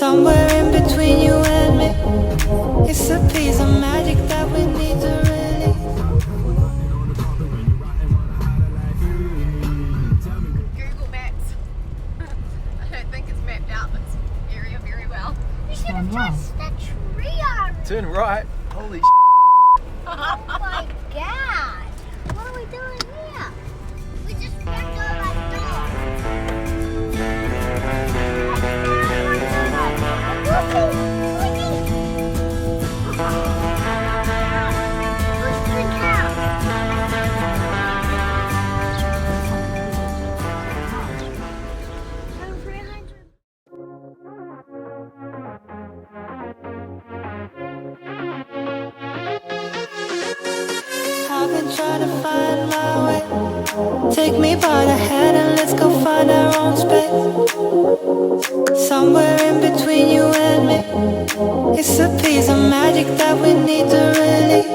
Somewhere in between you and me, it's a piece of magic that we need to release. Google Maps. I don't think it's mapped out this area very well. You should have touched that tree already. Turn right. Holy Oh my god. What are we doing here? We just went door by door. I've been trying to find my way. Take me by the hand and let's go find our own space. Somewhere in between you and me, it's a piece of magic that we need to release.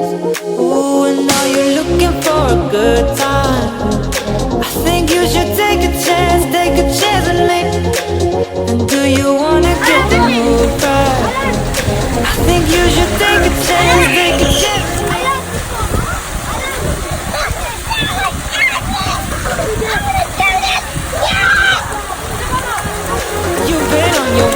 Ooh, and now you're looking for a good time. I think you should take a chance with me. And do you wanna get the move right? I think you should take a chance. You've been on your